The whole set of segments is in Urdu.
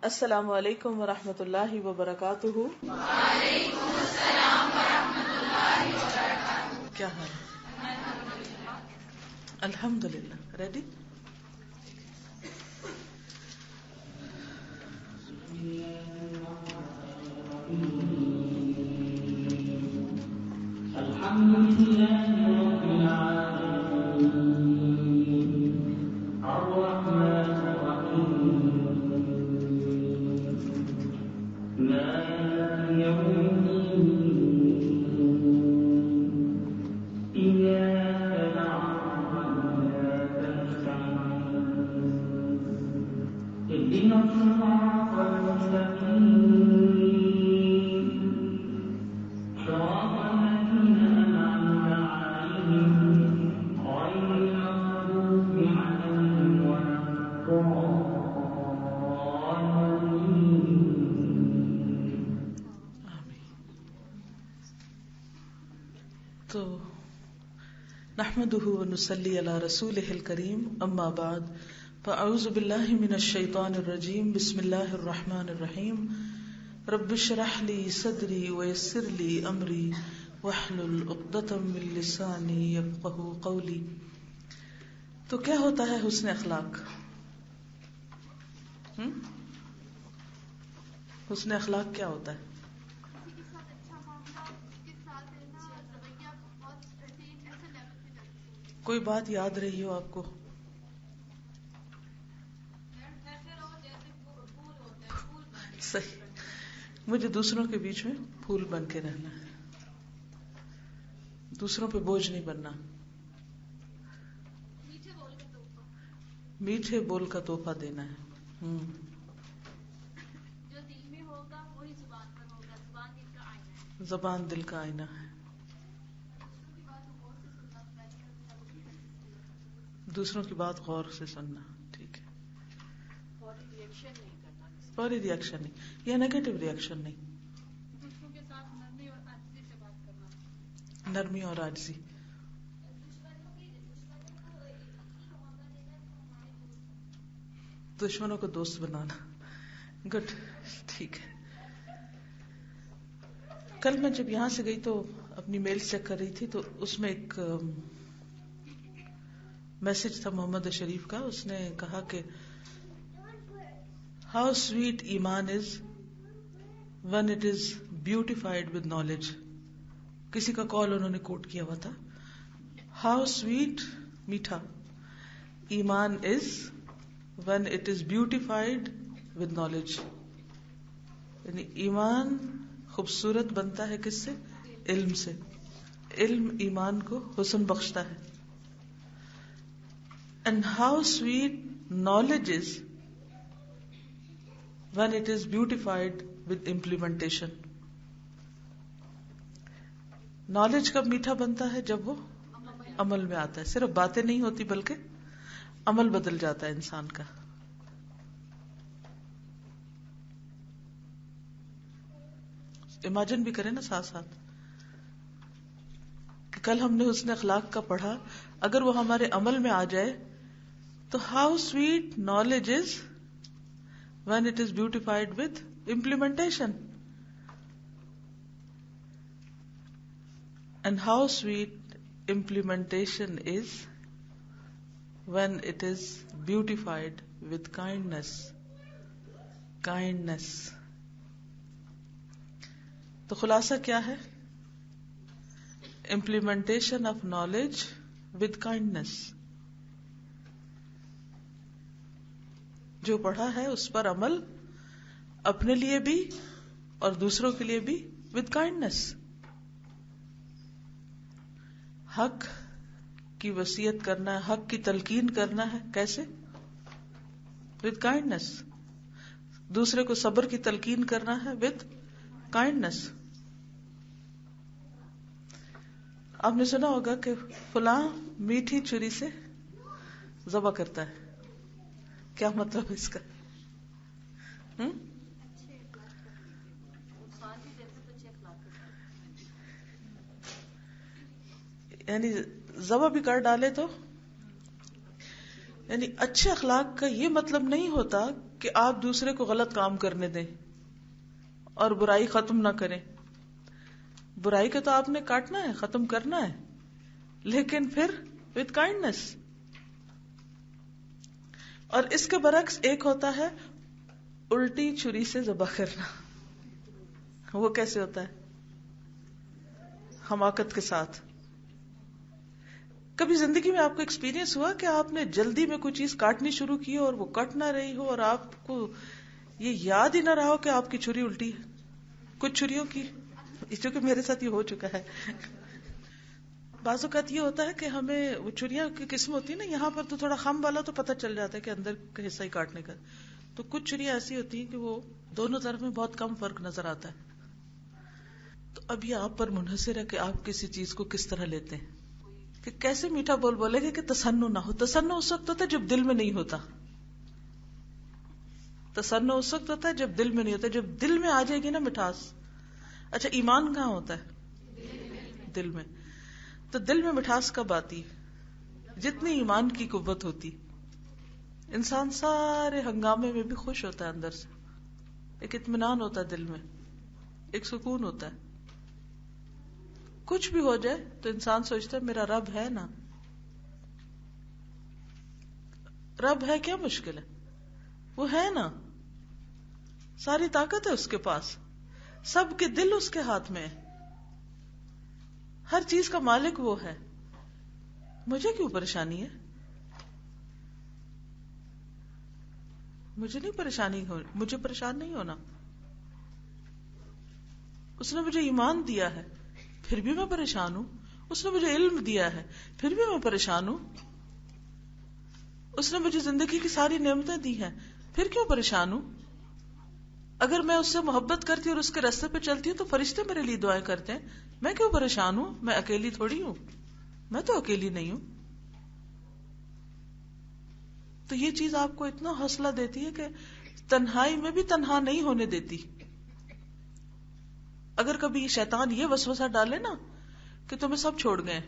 السلام علیکم ورحمۃ اللہ وبرکاتہ۔ وعلیکم السلام ورحمۃ اللہ وبرکاتہ۔ کیا حال ہے؟ الحمد للہ۔ ریڈی؟ الحمد لله رب العالمين الرحمن الرحيم مالك يوم الدين إياك نعبد وإياك نستعين اهدنا الصراط المستقيم صراط الذين أنعمت عليهم غير المغضوب عليهم ولا تو نحمده ونصلي على رسوله الكريم اما بعد فاعوذ بالله من الشيطان الرجيم بسم الله الرحمن الرحيم رب اشرح لي صدري ويسر لي امري واحلل عقدة من لساني يفقهوا قولي۔ تو کیا ہوتا ہے حسن اخلاق؟ حسن اخلاق کیا ہوتا ہے؟ کوئی بات یاد رہی ہو آپ کو؟ صحیح، مجھے دوسروں کے بیچ میں پھول بن کے رہنا ہے، دوسروں پہ بوجھ نہیں بننا۔ میٹھے بول کا تحفہ دینا ہے۔ جو دل میں ہوگا وہی زبان پر ہوگا، زبان دل کا آئینہ ہے۔ زبان دل کا آئینہ ہے۔ دوسروں کی بات غور سے سننا، ٹھیک ہے۔ فوری ریئیکشن نہیں کرنا، فوری ریئیکشن نہیں، یا نیگیٹو ریئیکشن نہیں۔ دوسروں کے ساتھ نرمی اور عاجزی سے بات کرنا۔ نرمی اور عاجزی۔ دشمنوں کو دوست بنانا، گڈ، ٹھیک ہے۔ کل میں جب یہاں سے گئی تو اپنی میل چیک کر رہی تھی تو اس میں ایک میسج تھا محمد شریف کا۔ اس نے کہا کہ ہاؤ سویٹ ایمان از when it is beautified with knowledge۔ کسی کا کال انہوں نے کوٹ کیا ہوا تھا، ہاؤ سویٹ، میٹھا، ایمان از when it is beautified with knowledge۔ یعنی ایمان خوبصورت بنتا ہے کس سے؟ علم سے۔ علم ایمان کو حسن بخشتا ہے۔ and how sweet knowledge is when it is beautified with implementation۔ Knowledge کب میٹھا بنتا ہے؟ جب وہ عمل میں آتا ہے۔ صرف باتیں نہیں ہوتی بلکہ عمل بدل جاتا ہے انسان کا۔ امیجن بھی کریں نا ساتھ ساتھ کہ کل ہم نے حسن اخلاق کا پڑھا، اگر وہ ہمارے عمل میں آ جائے تو how sweet knowledge is when it is beautified with implementation، and how sweet implementation is when it is beautified with kindness۔ kindness۔ تو خلاصہ کیا ہے؟ implementation of knowledge with kindness۔ جو پڑھا ہے اس پر عمل، اپنے لیے بھی اور دوسروں کے لیے بھی with kindness۔ حق کی وصیت کرنا ہے، حق کی تلقین کرنا ہے، کیسے؟ with kindness۔ دوسرے کو صبر کی تلقین کرنا ہے with kindness۔ آپ نے سنا ہوگا کہ فلاں میٹھی چھری سے ذبح کرتا ہے، کیا مطلب ہے اس کا؟ یعنی ذبح بھی کر ڈالے تو یعنی اچھے اخلاق کا یہ مطلب نہیں ہوتا کہ آپ دوسرے کو غلط کام کرنے دیں اور برائی ختم نہ کریں. برائی کا تو آپ نے کاٹنا ہے، ختم کرنا ہے، لیکن پھر وتھ کائنڈنس. اور اس کے برعکس ایک ہوتا ہے الٹی چھری سے ذبح کرنا. وہ کیسے ہوتا ہے؟ حماقت کے ساتھ. کبھی زندگی میں آپ کو ایکسپیرینس ہوا کہ آپ نے جلدی میں کوئی چیز کاٹنی شروع کی اور وہ کٹ نہ رہی ہو اور آپ کو یہ یاد ہی نہ رہا ہو کہ آپ کی چھری الٹی ہے؟ کچھ چھریوں کی، کیونکہ میرے ساتھ یہ ہو چکا ہے. بعض اوقات یہ ہوتا ہے کہ ہمیں وہ چھریاں کی قسم ہوتی ہے نا، یہاں پر تو تھوڑا خم والا تو پتہ چل جاتا ہے کہ اندر کا حصہ ہی کاٹنے کا. تو کچھ چھریاں ایسی ہوتی ہیں کہ وہ دونوں طرف میں بہت کم فرق نظر آتا ہے. تو اب یہ آپ پر منحصر ہے کہ آپ کسی چیز کو کس طرح لیتے ہیں، کہ کیسے میٹھا بول بولے گے کہ تسنع نہ ہو. تسنع اس وقت ہوتا ہے جب دل میں نہیں ہوتا. تسنع اس وقت ہوتا ہے جب دل میں نہیں ہوتا. جب دل میں آ جائے گی نا مٹھاس. اچھا ایمان کہاں ہوتا ہے؟ دل میں. تو دل میں مٹھاس کب آتی ہے؟ جتنی ایمان کی قوت ہوتی. انسان سارے ہنگامے میں بھی خوش ہوتا ہے اندر سے. ایک اطمینان ہوتا ہے دل میں، ایک سکون ہوتا ہے. کچھ بھی ہو جائے تو انسان سوچتا ہے میرا رب ہے نا. رب ہے، کیا مشکل ہے؟ وہ ہے نا. ساری طاقت ہے اس کے پاس، سب کے دل اس کے ہاتھ میں ہے، ہر چیز کا مالک وہ ہے. مجھے کیوں پریشانی ہے؟ مجھے نہیں پریشانی ہو، مجھے پریشان نہیں ہونا. اس نے مجھے ایمان دیا ہے پھر بھی میں پریشان ہوں. اس نے مجھے علم دیا ہے پھر بھی میں پریشان ہوں. اس نے مجھے زندگی کی ساری نعمتیں دی ہیں پھر کیوں پریشان ہوں؟ اگر میں اس سے محبت کرتی اور اس کے راستے پہ چلتی ہوں تو فرشتے میرے لیے دعائیں کرتے ہیں. میں کیوں پریشان ہوں؟ میں اکیلی تھوڑی ہوں. میں تو اکیلی نہیں ہوں. تو یہ چیز آپ کو اتنا حوصلہ دیتی ہے کہ تنہائی میں بھی تنہا نہیں ہونے دیتی. اگر کبھی شیطان یہ وسوسہ ڈالے نا کہ تمہیں سب چھوڑ گئے،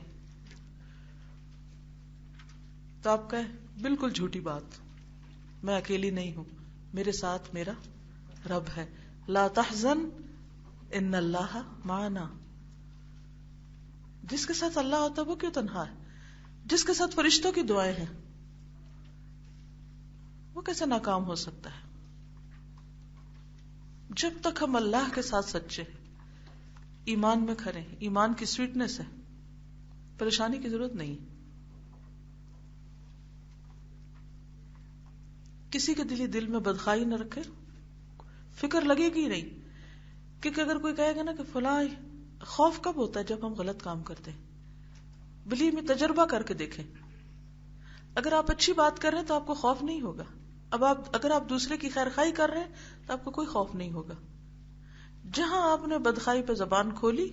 تو آپ کہیں بالکل جھوٹی بات، میں اکیلی نہیں ہوں، میرے ساتھ میرا رب ہے. لا تحزن ان اللہ معنا. جس کے ساتھ اللہ ہوتا ہے وہ کیوں تنہا ہے؟ جس کے ساتھ فرشتوں کی دعائیں ہیں وہ کیسے ناکام ہو سکتا ہے؟ جب تک ہم اللہ کے ساتھ سچے ہیں، ایمان میں کھڑے ہیں، ایمان کی سویٹنس ہے، پریشانی کی ضرورت نہیں. کسی کے دل میں بدخواہی نہ رکھے، فکر لگے گی نہیں. کیونکہ اگر کوئی کہے گا نا کہ فلاں، خوف کب ہوتا ہے؟ جب ہم غلط کام کرتے ہیں. بلیو میں تجربہ کر کے دیکھیں. اگر آپ اچھی بات کر رہے ہیں تو آپ کو خوف نہیں ہوگا. اگر آپ دوسرے کی خیر خواہی کر رہے ہیں تو آپ کو کوئی خوف نہیں ہوگا. جہاں آپ نے بدخواہی پہ زبان کھولی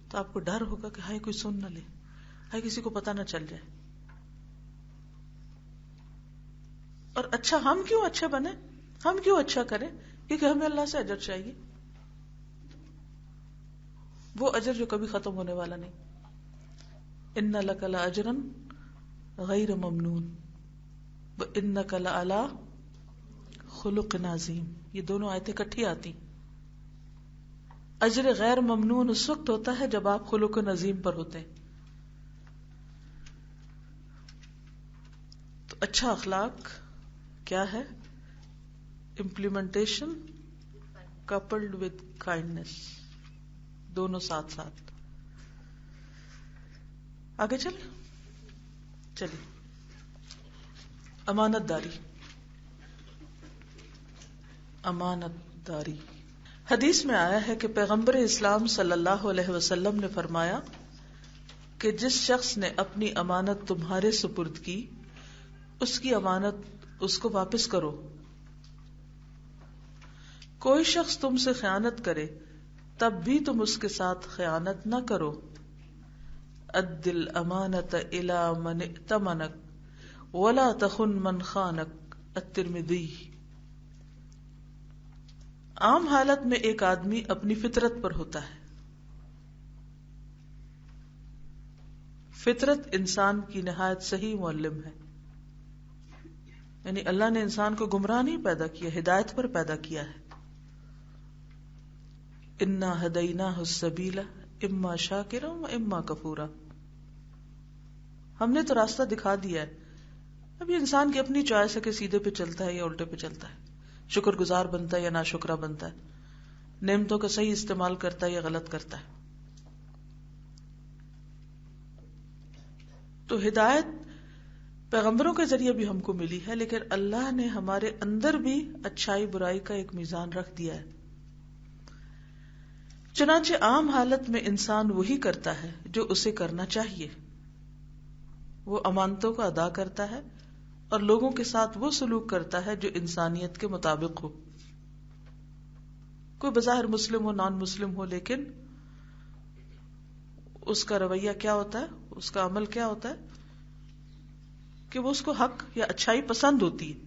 تو آپ کو ڈر ہوگا کہ ہائے کوئی سن نہ لے، ہائے کسی کو پتہ نہ چل جائے. اور اچھا ہم کیوں اچھے بنے، ہم کیوں اچھا کریں؟ کیونکہ ہمیں اللہ سے اجر چاہیے، وہ اجر جو کبھی ختم ہونے والا نہیں. ان لک لاجرا غیر ممنون وانک لعلی خلق عظیم. یہ دونوں آیتیں اکٹھی آتی. اجر غیر ممنون اس وقت ہوتا ہے جب آپ خلق عظیم پر ہوتے ہیں. تو اچھا اخلاق کیا ہے؟ امپلیمنٹیشن کپلڈ ود کائنڈنس، دونوں ساتھ ساتھ. آگے چلیے. امانت داری. امانت داری حدیث میں آیا ہے کہ پیغمبر اسلام صلی اللہ علیہ وسلم نے فرمایا کہ جس شخص نے اپنی امانت تمہارے سپرد کی، اس کی امانت اس کو واپس کرو. کوئی شخص تم سے خیانت کرے تب بھی تم اس کے ساتھ خیانت نہ کرو. اد الامانۃ الی من ائتمنک ولا تخن من خانک. الترمذی. عام حالت میں ایک آدمی اپنی فطرت پر ہوتا ہے. فطرت انسان کی نہایت صحیح معلم ہے. یعنی اللہ نے انسان کو گمراہ نہیں پیدا کیا، ہدایت پر پیدا کیا ہے. انا ہدیناہ السبیل اما شاکرا و اما کفورا. ہم نے تو راستہ دکھا دیا ہے، اب یہ انسان کی اپنی چوائس ہے کہ سیدھے پہ چلتا ہے یا الٹے پہ چلتا ہے، شکر گزار بنتا ہے یا ناشکرا بنتا ہے، نعمتوں کا صحیح استعمال کرتا ہے یا غلط کرتا ہے. تو ہدایت پیغمبروں کے ذریعے بھی ہم کو ملی ہے، لیکن اللہ نے ہمارے اندر بھی اچھائی برائی کا ایک میزان رکھ دیا ہے. چنانچہ عام حالت میں انسان وہی کرتا ہے جو اسے کرنا چاہیے، وہ امانتوں کو ادا کرتا ہے اور لوگوں کے ساتھ وہ سلوک کرتا ہے جو انسانیت کے مطابق ہو. کوئی بظاہر مسلم ہو، نان مسلم ہو، لیکن اس کا رویہ کیا ہوتا ہے، اس کا عمل کیا ہوتا ہے کہ وہ اس کو حق یا اچھائی پسند ہوتی ہے.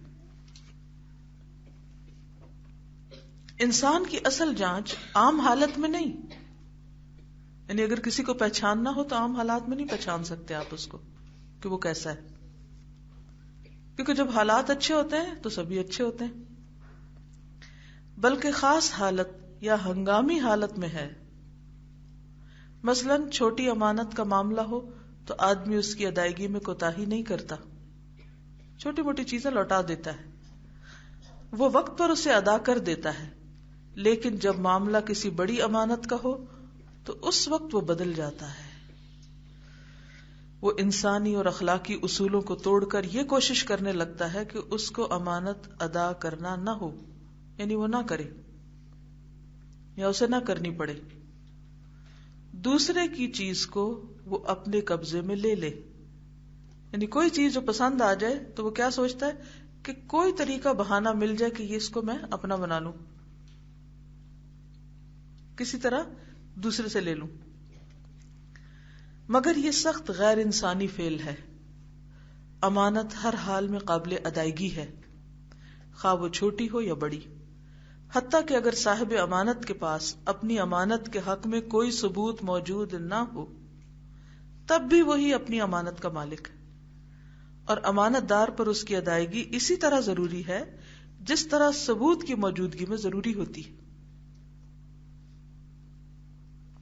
انسان کی اصل جانچ عام حالت میں نہیں، یعنی اگر کسی کو پہچاننا ہو تو عام حالات میں نہیں پہچان سکتے آپ اس کو کہ وہ کیسا ہے، کیونکہ جب حالات اچھے ہوتے ہیں تو سبھی اچھے ہوتے ہیں، بلکہ خاص حالت یا ہنگامی حالت میں ہے. مثلاً چھوٹی امانت کا معاملہ ہو تو آدمی اس کی ادائیگی میں کوتاہی نہیں کرتا، چھوٹی موٹی چیزیں لوٹا دیتا ہے، وہ وقت پر اسے ادا کر دیتا ہے. لیکن جب معاملہ کسی بڑی امانت کا ہو تو اس وقت وہ بدل جاتا ہے، وہ انسانی اور اخلاقی اصولوں کو توڑ کر یہ کوشش کرنے لگتا ہے کہ اس کو امانت ادا کرنا نہ ہو، یعنی وہ نہ کرے یا اسے نہ کرنی پڑے. دوسرے کی چیز کو وہ اپنے قبضے میں لے لے، یعنی کوئی چیز جو پسند آ جائے تو وہ کیا سوچتا ہے کہ کوئی طریقہ بہانہ مل جائے کہ یہ اس کو میں اپنا بنا لوں، کسی طرح دوسرے سے لے لوں. مگر یہ سخت غیر انسانی فعل ہے. امانت ہر حال میں قابل ادائیگی ہے، خواہ وہ چھوٹی ہو یا بڑی. حتیٰ کہ اگر صاحب امانت کے پاس اپنی امانت کے حق میں کوئی ثبوت موجود نہ ہو تب بھی وہی اپنی امانت کا مالک ہے، اور امانت دار پر اس کی ادائیگی اسی طرح ضروری ہے جس طرح ثبوت کی موجودگی میں ضروری ہوتی ہے.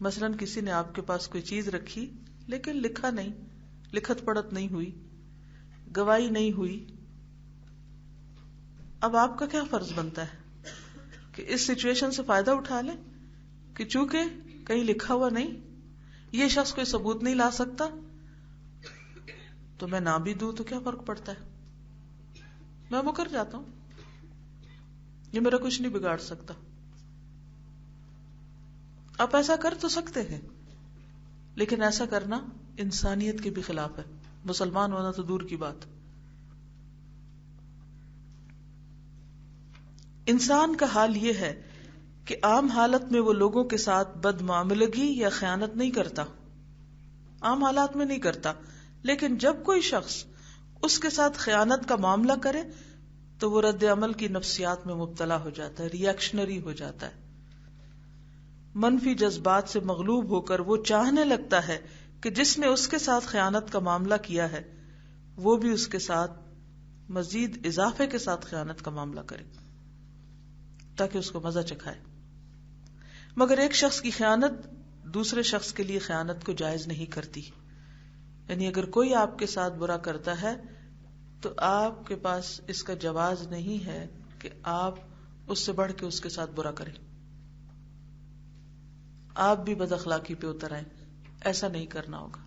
مثلاً کسی نے آپ کے پاس کوئی چیز رکھی لیکن لکھا نہیں، لکھت پڑھت نہیں ہوئی، گواہی نہیں ہوئی، اب آپ کا کیا فرض بنتا ہے کہ اس سچویشن سے فائدہ اٹھا لیں کہ چونکہ کہیں لکھا ہوا نہیں، یہ شخص کوئی ثبوت نہیں لا سکتا تو میں نہ بھی دوں تو کیا فرق پڑتا ہے، میں مکر جاتا ہوں، یہ میرا کچھ نہیں بگاڑ سکتا. آپ ایسا کر تو سکتے ہیں لیکن ایسا کرنا انسانیت کے بھی خلاف ہے، مسلمان ہونا تو دور کی بات. انسان کا حال یہ ہے کہ عام حالت میں وہ لوگوں کے ساتھ بد معاملگی یا خیانت نہیں کرتا، عام حالات میں نہیں کرتا، لیکن جب کوئی شخص اس کے ساتھ خیانت کا معاملہ کرے تو وہ رد عمل کی نفسیات میں مبتلا ہو جاتا ہے، ری ایکشنری ہو جاتا ہے، منفی جذبات سے مغلوب ہو کر وہ چاہنے لگتا ہے کہ جس نے اس کے ساتھ خیانت کا معاملہ کیا ہے وہ بھی اس کے ساتھ مزید اضافے کے ساتھ خیانت کا معاملہ کرے تاکہ اس کو مزہ چکھائے. مگر ایک شخص کی خیانت دوسرے شخص کے لیے خیانت کو جائز نہیں کرتی. یعنی اگر کوئی آپ کے ساتھ برا کرتا ہے تو آپ کے پاس اس کا جواز نہیں ہے کہ آپ اس سے بڑھ کے اس کے ساتھ برا کریں، آپ بھی بد اخلاقی پہ اتر آئیں، ایسا نہیں کرنا ہوگا.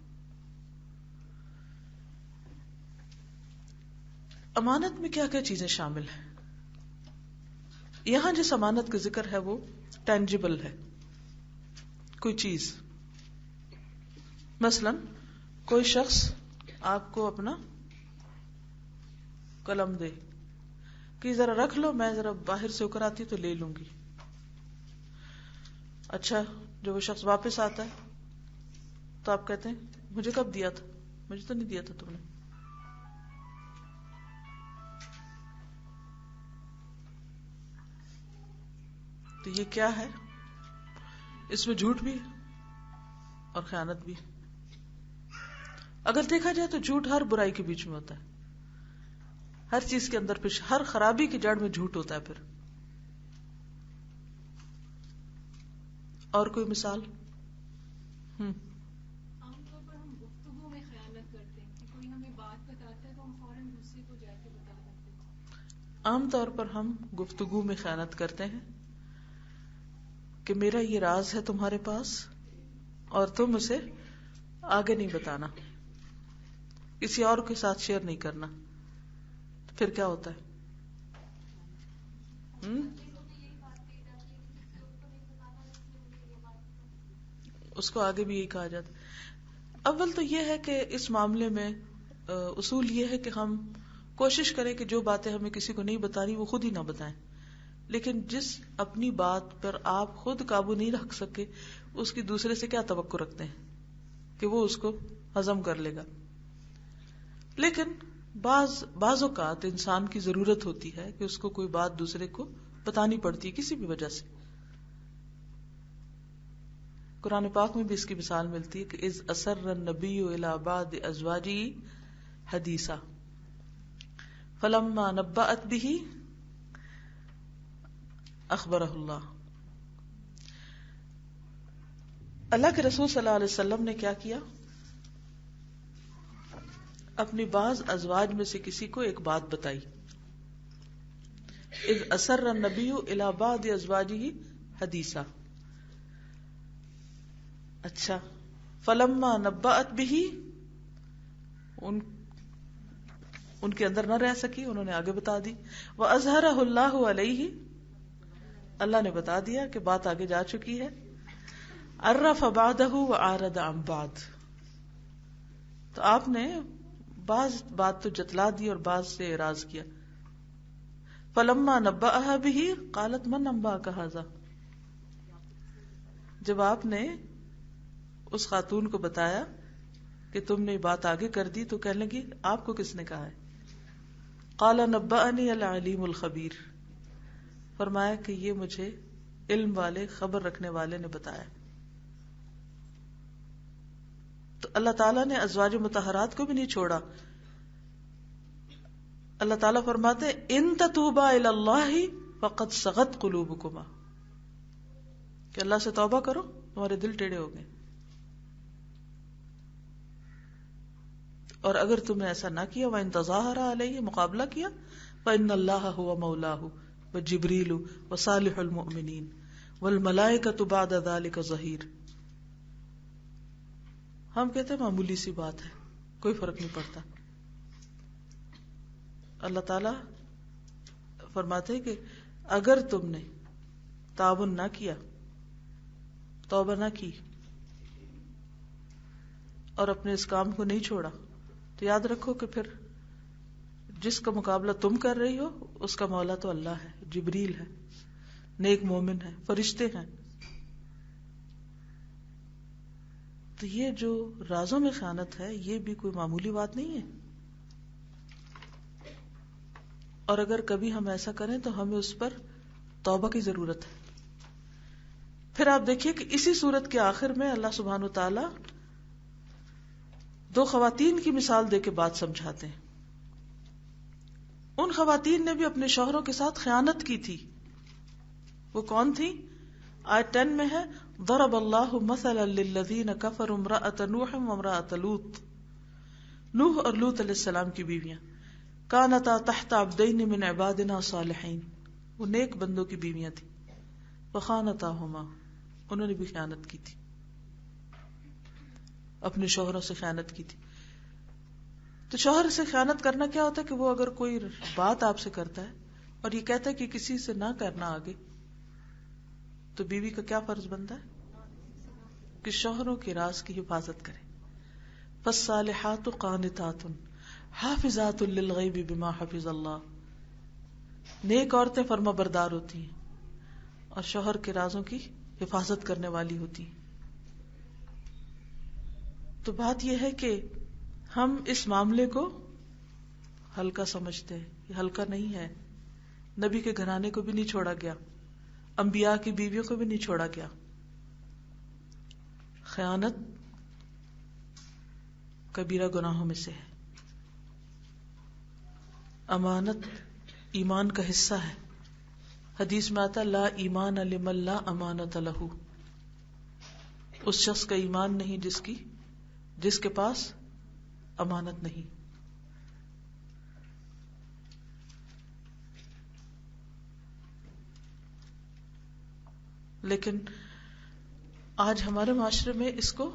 امانت میں کیا کیا چیزیں شامل ہیں؟ یہاں جس امانت کا ذکر ہے وہ ٹینجیبل ہے، کوئی چیز. مثلا کوئی شخص آپ کو اپنا قلم دے کہ ذرا رکھ لو، میں ذرا باہر سے اکر آتی تو لے لوں گی. اچھا جو وہ شخص واپس آتا ہے تو آپ کہتے ہیں مجھے کب دیا تھا، مجھے تو نہیں دیا تھا تم نے. تو یہ کیا ہے؟ اس میں جھوٹ بھی اور خیانت بھی. اگر دیکھا جائے تو جھوٹ ہر برائی کے بیچ میں ہوتا ہے. ہر چیز کے اندر پھر ہر خرابی کی جڑ میں جھوٹ ہوتا ہے پھر. اور کوئی مثال؟ عام طور پر ہم گفتگو میں خیانت کرتے ہیں کہ کوئی ہمیں بات بتاتا ہے تو ہم فوراً دوسرے کو جا کے بتا دیتے ہیں. عام طور پر ہم گفتگو میں خیانت کرتے ہیں کہ میرا یہ راز ہے تمہارے پاس اور تم اسے آگے نہیں بتانا، کسی اور کے ساتھ شیئر نہیں کرنا. پھر کیا ہوتا ہے؟ اس کو آگے بھی یہی کہا جاتا ہے. اول تو یہ ہے کہ اس معاملے میں اصول یہ ہے کہ ہم کوشش کریں کہ جو باتیں ہمیں کسی کو نہیں بتانی وہ خود ہی نہ بتائیں. لیکن جس اپنی بات پر آپ خود قابو نہیں رکھ سکے اس کی دوسرے سے کیا توقع رکھتے ہیں کہ وہ اس کو ہضم کر لے گا. لیکن بعض اوقات انسان کی ضرورت ہوتی ہے کہ اس کو کوئی بات دوسرے کو بتانی پڑتی ہے کسی بھی وجہ سے. قرآن پاک میں بھی اس کی مثال ملتی ہے کہ اذ اسر النبی الی بعض ازواجہ حدیثا فلما نبأت به اخبرہ اللہ. اللہ کے رسول صلی اللہ علیہ وسلم نے کیا کیا؟ اپنی بعض ازواج میں سے کسی کو ایک بات بتائی. اذ اسر النبی الی بعض ازواجہ حدیثا. اچھا، فلما نبأت به، ان کے اندر نہ رہ سکی، انہوں نے آگے بتا دی. وَأَظْهَرَهُ اللَّهُ عَلَيْهِ، اللہ نے بتا دیا کہ بات آگے جا چکی ہے. عَرَّفَ بَعْدَهُ وَأَعْرَضَ عَنْ بَعْضٍ، تو آپ نے بعض بات تو جتلا دی اور بعض سے اعراض کیا. فَلَمَّا نَبَّأَهَا بِهِ قَالَتْ مَنْ أَنبَأَكَ هَذَا، جب آپ نے اس خاتون کو بتایا کہ تم نے بات آگے کر دی تو کہنے لگی آپ کو کس نے کہا ہے؟ قال نبأنی العلیم الخبیر، فرمایا کہ یہ مجھے علم والے خبر رکھنے والے نے بتایا. تو اللہ تعالیٰ نے ازواج مطہرات کو بھی نہیں چھوڑا. اللہ تعالیٰ فرماتے ان تتوبا الی اللہ فقد صغت قلوبکما، کہ اللہ سے توبہ کرو تمہارے دل ٹیڑے ہو گئے. اور اگر تم نے ایسا نہ کیا وَإِن تَظَاهَرَ عَلَيْهِ، مقابلہ کیا، فَإِنَّ اللَّهَ هُوَ مَوْلَاهُ وَجِبْرِيلُ وَصَالِحُ الْمُؤْمِنِينَ وَالْمَلَائِكَةُ بَعْدَ ذَلِكَ ظَهِيرٌ. ہم کہتے ہیں معمولی سی بات ہے، کوئی فرق نہیں پڑتا. اللہ تعالی فرماتے ہیں کہ اگر تم نے تعاون نہ کیا، توبہ نہ کی اور اپنے اس کام کو نہیں چھوڑا، تو یاد رکھو کہ پھر جس کا مقابلہ تم کر رہی ہو اس کا مولا تو اللہ ہے، جبریل ہے، نیک مومن ہے، فرشتے ہیں. تو یہ جو رازوں میں خیانت ہے یہ بھی کوئی معمولی بات نہیں ہے. اور اگر کبھی ہم ایسا کریں تو ہمیں اس پر توبہ کی ضرورت ہے. پھر آپ دیکھیے کہ اسی سورت کے آخر میں اللہ سبحانہ و تعالی دو خواتین کی مثال دے کے بات سمجھاتے ہیں. ان خواتین نے بھی اپنے شوہروں کے ساتھ خیانت کی تھی. وہ کون تھی؟ آیت 10 میں ہے ضرب اللہ مثلا للذین کفروا امرأۃ نوح وامرأۃ لوط. نوح اور لوط علیہ السلام کی بیویاں کانتا تحت عبدین من عبادنا صالحین، وہ نیک بندوں کی بیویاں تھیں. فخانتاہما، انہوں نے بھی خیانت کی تھی، اپنے شوہروں سے خیانت کی تھی. تو شوہر سے خیانت کرنا کیا ہوتا ہے کہ وہ اگر کوئی بات آپ سے کرتا ہے اور یہ کہتا ہے کہ کسی سے نہ کرنا آگے، تو بیوی کا کیا فرض بنتا ہے کہ شوہروں کے راز کی حفاظت کرے. فالصالحات قانتات حافظات للغیب بما حفظ اللہ، نیک عورتیں فرما بردار ہوتی ہیں اور شوہر کے رازوں کی حفاظت کرنے والی ہوتی ہیں. تو بات یہ ہے کہ ہم اس معاملے کو ہلکا سمجھتے ہیں، یہ ہلکا نہیں ہے. نبی کے گھرانے کو بھی نہیں چھوڑا گیا، انبیاء کی بیویوں کو بھی نہیں چھوڑا گیا. خیانت کبیرہ گناہوں میں سے ہے. امانت ایمان کا حصہ ہے. حدیث میں آتا لا ایمان لمن لا امانت لہ، اس شخص کا ایمان نہیں جس کے پاس امانت نہیں. لیکن آج ہمارے معاشرے میں اس کو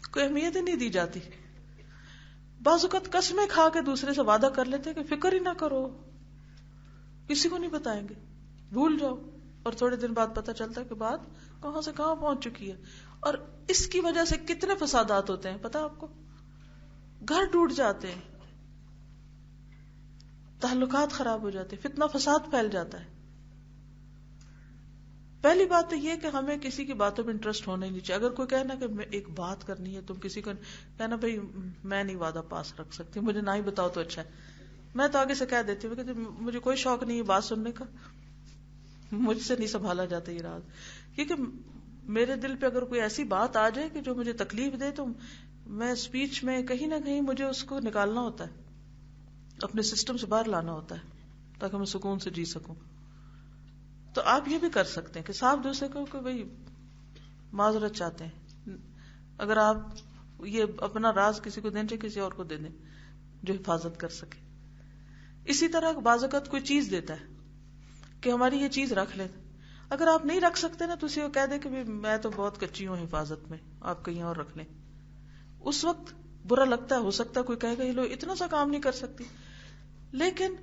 کوئی اہمیت ہی نہیں دی جاتی. بعض اوقات قسمیں کھا کے دوسرے سے وعدہ کر لیتے کہ فکر ہی نہ کرو، کسی کو نہیں بتائیں گے، بھول جاؤ، اور تھوڑے دن بعد پتہ چلتا ہے کہ بات کہاں سے کہاں پہنچ چکی ہے. اور اس کی وجہ سے کتنے فسادات ہوتے ہیں پتہ آپ کو، گھر ٹوٹ جاتے ہیں، تعلقات خراب ہو جاتے ہیں، فتنہ فساد پھیل جاتا ہے. پہلی بات تو یہ کہ ہمیں کسی کی باتوں میں انٹرسٹ ہونا ہی نہیں چاہیے. اگر کوئی کہنا کہ ایک بات کرنی ہے، تم کسی کو کہنا بھائی میں نہیں وعدہ پاس رکھ سکتی، مجھے نہ ہی بتاؤ تو اچھا ہے. میں تو آگے سے کہہ دیتی ہوں کہ مجھے کوئی شوق نہیں ہے بات سننے کا، مجھ سے نہیں سنبھالا جاتا یہ راز. کیونکہ میرے دل پہ اگر کوئی ایسی بات آ جائے کہ جو مجھے تکلیف دے تو میں اسپیچ میں کہیں نہ کہیں مجھے اس کو نکالنا ہوتا ہے، اپنے سسٹم سے باہر لانا ہوتا ہے تاکہ میں سکون سے جی سکوں. تو آپ یہ بھی کر سکتے ہیں کہ صاحب دوسرے کو کہ بھئی معذرت چاہتے ہیں، اگر آپ یہ اپنا راز کسی کو دیں چاہے کسی اور کو دے دیں جو حفاظت کر سکے. اسی طرح بعض اوقات کوئی چیز دیتا ہے کہ ہماری یہ چیز رکھ لیں، اگر آپ نہیں رکھ سکتے نا تو اسے کہہ دیں کہ میں تو بہت کچی ہوں حفاظت میں، آپ کہیں اور رکھ لیں. اس وقت برا لگتا ہے، ہو سکتا ہے کوئی کہے گا یہ لو اتنا سا کام نہیں کر سکتی، لیکن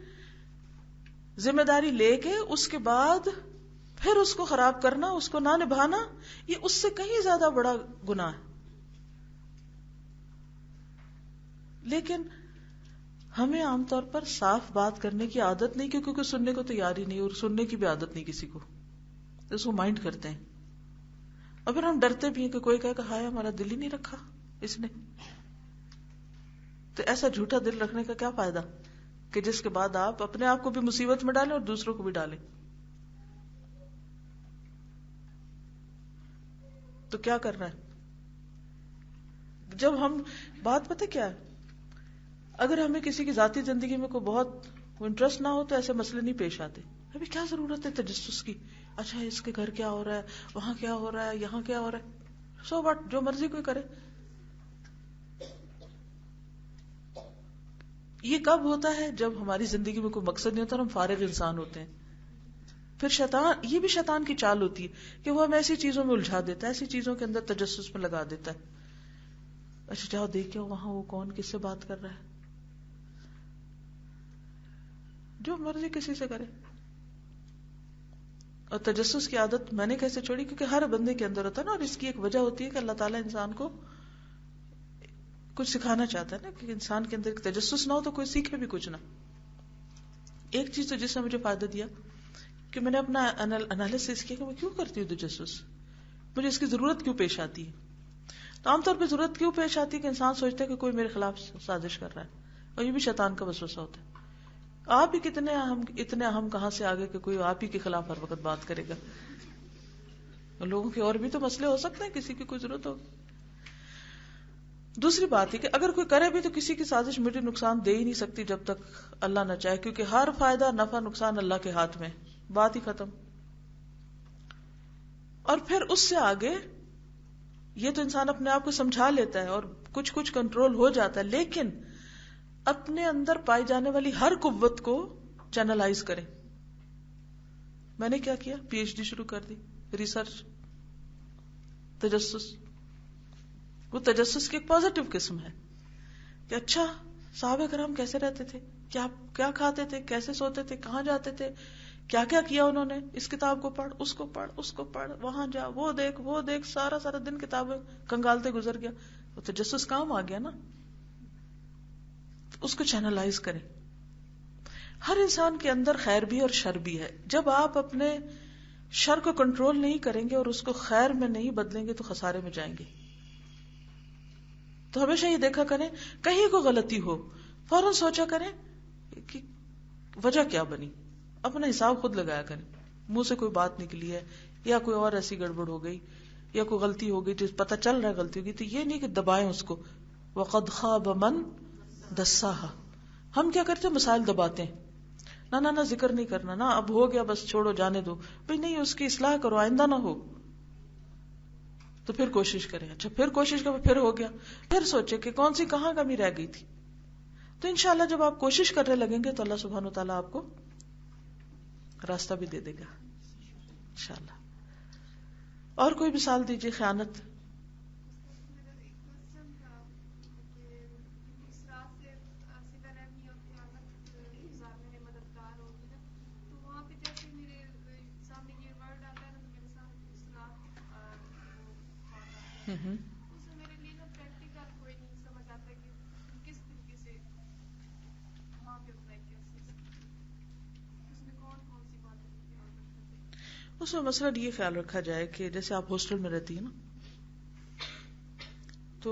ذمہ داری لے کے اس کے بعد پھر اس کو خراب کرنا، اس کو نہ نبھانا، یہ اس سے کہیں زیادہ بڑا گناہ ہے. لیکن ہمیں عام طور پر صاف بات کرنے کی عادت نہیں، کیونکہ کوئی سننے کو تیار ہی نہیں، اور سننے کی بھی عادت نہیں کسی کو، اس کو مائنڈ کرتے ہیں. اور پھر ہم ڈرتے بھی ہیں کہ کوئی کہے کہ ہائے ہمارا دل ہی نہیں رکھا اس نے. تو ایسا جھوٹا دل رکھنے کا کیا فائدہ کہ جس کے بعد آپ اپنے آپ کو بھی مصیبت میں ڈالیں اور دوسروں کو بھی ڈالیں. تو کیا کرنا ہے جب ہم بات پتہ کیا ہے، اگر ہمیں کسی کی ذاتی زندگی میں کوئی بہت انٹرسٹ نہ ہو تو ایسے مسئلے نہیں پیش آتے. ابھی کیا ضرورت ہے تجسس کی، اچھا اس کے گھر کیا ہو رہا ہے، وہاں کیا ہو رہا ہے، یہاں کیا ہو رہا ہے، سو واٹ، جو مرضی کوئی کرے. یہ کب ہوتا ہے جب ہماری زندگی میں کوئی مقصد نہیں ہوتا اور ہم فارغ انسان ہوتے ہیں. پھر شیطان، یہ بھی شیطان کی چال ہوتی ہے کہ وہ ہمیں ایسی چیزوں میں الجھا دیتا ہے، ایسی چیزوں کے اندر تجسس میں لگا دیتا ہے. اچھا جاؤ دیکھو وہاں وہ کون کس سے بات کر رہا ہے، جو مرضی کسی سے کرے. اور تجسس کی عادت میں نے کیسے چھوڑی، کیونکہ ہر بندے کے اندر ہوتا ہے نا، اور اس کی ایک وجہ ہوتی ہے کہ اللہ تعالیٰ انسان کو کچھ سکھانا چاہتا ہے نا، کہ انسان کے اندر تجسس نہ ہو تو کوئی سیکھے بھی کچھ نہ. ایک چیز تو جس نے مجھے فائدہ دیا کہ میں نے اپنا انالیسس کیا کہ میں کیوں کرتی ہوں تجسس، مجھے اس کی ضرورت کیوں پیش آتی ہے. تو عام طور پہ ضرورت کیوں پیش آتی ہے کہ انسان سوچتا ہے کہ کوئی میرے خلاف سازش کر رہا ہے، اور یہ بھی شیطان کا وسوسہ ہوتا ہے. آپ ہی کتنے اتنے اہم کہاں سے آگے کہ کوئی آپ ہی کے خلاف ہر وقت بات کرے گا. لوگوں کے اور بھی تو مسئلے ہو سکتے ہیں، کسی کی کوئی ضرورت ہو. دوسری بات ہے کہ اگر کوئی کرے بھی تو کسی کی سازش مجھے نقصان دے ہی نہیں سکتی جب تک اللہ نہ چاہے، کیونکہ ہر فائدہ نفع نقصان اللہ کے ہاتھ میں، بات ہی ختم. اور پھر اس سے آگے یہ تو انسان اپنے آپ کو سمجھا لیتا ہے اور کچھ کنٹرول ہو جاتا ہے، لیکن اپنے اندر پائی جانے والی ہر قوت کو چینلائز کرے. میں نے کیا کیا، پی ایچ ڈی شروع کر دی، ریسرچ، تجسس. وہ تجسس کی ایک پازیٹیو قسم ہے کہ اچھا صحابہ کرام کیسے رہتے تھے، کیا کھاتے تھے، کیسے سوتے تھے، کہاں جاتے تھے، کیا کیا کیا انہوں نے، اس کتاب کو پڑھ، اس کو پڑھ، اس کو پڑھ، وہاں جا، وہ دیکھ، سارا دن کتابیں کنگالتے گزر گیا. وہ تجسس کام آ گیا نا. اس کو چینلائز کریں. ہر انسان کے اندر خیر بھی اور شر بھی ہے. جب آپ اپنے شر کو کنٹرول نہیں کریں گے اور اس کو خیر میں نہیں بدلیں گے تو خسارے میں جائیں گے. تو ہمیشہ یہ دیکھا کریں کہیں کو غلطی ہو فوراً سوچا کریں کہ وجہ کیا بنی، اپنا حساب خود لگایا کریں. منہ سے کوئی بات نکلی ہے یا کوئی اور ایسی گڑبڑ ہو گئی یا کوئی غلطی ہو گئی جس پتہ چل رہا ہے غلطی ہوگی، تو یہ نہیں کہ دبائیں اس کو. وَقَدْ خَابَ مَن دَسَّاهَا، ہم کیا کرتے ہیں؟ مسائل دباتے ہیں، نہ ذکر نہیں کرنا، نہ اب ہو گیا بس چھوڑو جانے دو. بھئی نہیں، اس کی اصلاح کرو، آئندہ نہ ہو. تو پھر کوشش کریں. اچھا پھر کوشش کرو، پھر ہو گیا، پھر سوچے کہ کون سی کہاں کمی رہ گئی تھی. تو انشاءاللہ جب آپ کوشش کرنے لگیں گے تو اللہ سبحانہ و تعالیٰ آپ کو راستہ بھی دے دے گا انشاءاللہ. اور کوئی مثال دیجیے خیانت. میرے لیے نا پریکٹیکل کوئی نہیں سمجھ آتا کہ کس طریقے سے وہاں پہ اپلائی کیا اس میں کون کون سی باتیں خیال رکھنا چاہیے. اس میں مثلاً یہ خیال رکھا جائے کہ جیسے آپ ہاسٹل میں رہتی ہیں نا، تو